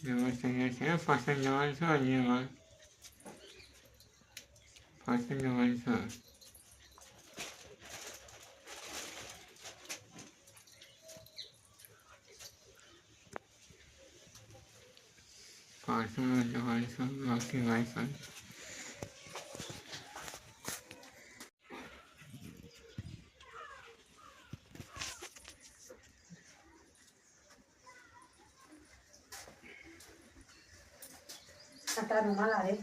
વ્યવસ્થિત છે પાછળ જવાનું છે હજી વાર પાછળ જવાનું છે પાછળ જવાનું છે બાકી wifi Hasta no mala, ¿eh?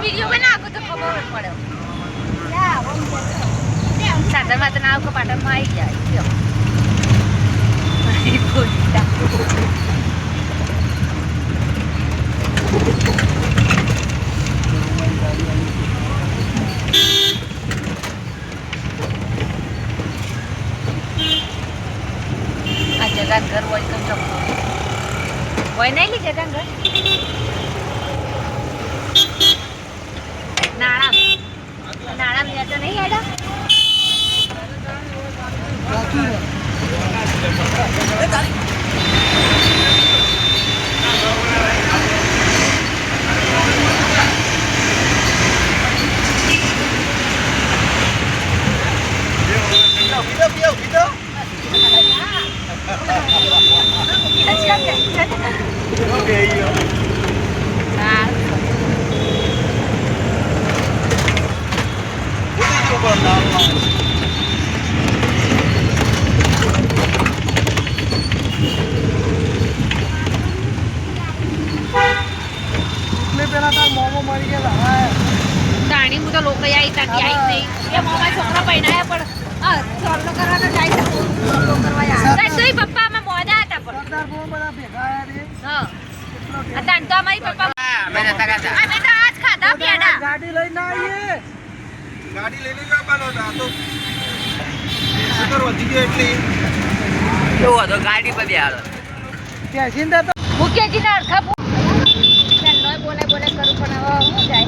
Video बना को तो खबर पड़े साधन में तो नाव को पाटन में आई जाए क्यों जगह घर वही तो सब वही नहीं ली जगह घर नाड़ा में तो नहीं आड़ा તાણી હું તો લોકો આવી તાતી આવી નહીં એ મોમાં છોકરા પહેણાયા પણ ચોરલો કરવાનો જાય તો ચોરલો કરવા આવ્યા તોય પપ્પા અમે મોડા હતા પણ સરદાર બહુ બધા ભેગા આયા રે હા અતાન તો અમારી પપ્પા અમે નતા ખાતા અમે તો આજ ખાધા પેડા ગાડી લઈને આવીએ ગાડી લઈને જવાનો હતા તો સુગર વધી ગયો એટલે કેવો હતો ગાડી પર બેહાડો ત્યાં સિંધા તો મુકેજી ના અરખા બોલે બોલે કરું પણ હવે હું જાય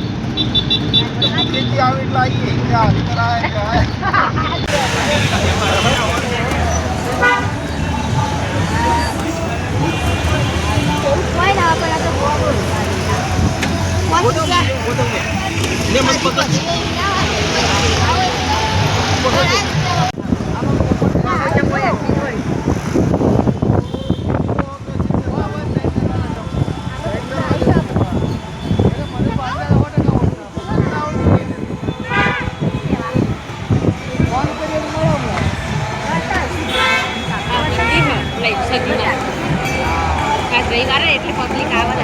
खेती આવે એટલે આવીએ ત્યાં કરાય કોઈ ના પડા તો બહુ બોલ ને મત પકડ રવિવારે એટલે પબ્લિક આવવા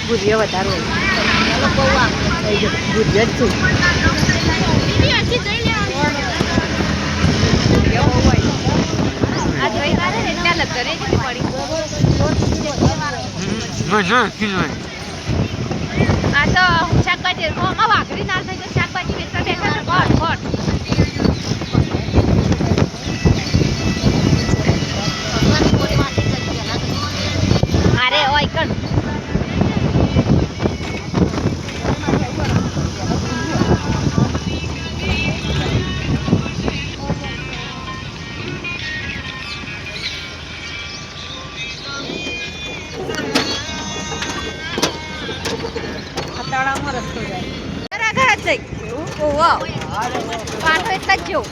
ભૂરીઓ વધારે ભૂરીઓ જ છું આ રવિવારે એટલે લગરે જ પડી આ તો શાકભાજી વાઘરી ના થઈ તો શાકભાજી વેચવા બેઠા ફટ ફટ સસ્તો જાય તારા ઘર જ જઈ ઓહો પાટો એટલા જ જેવું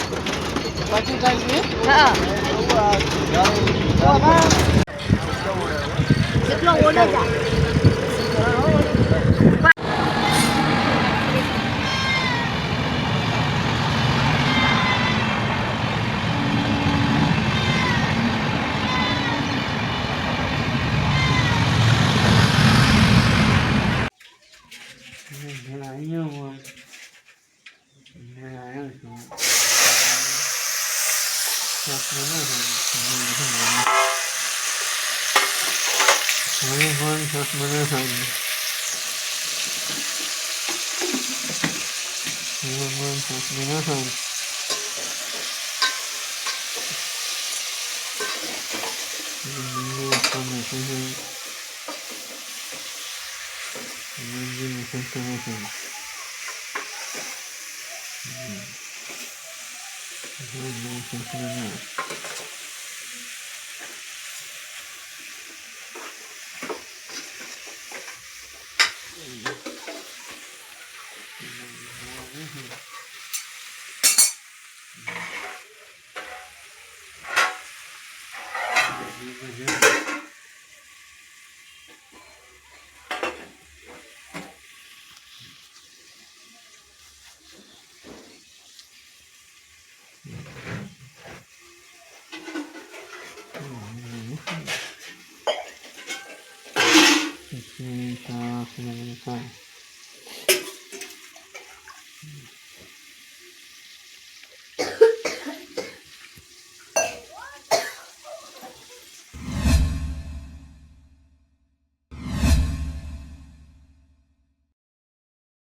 હા એટલો ઓડો જા Kita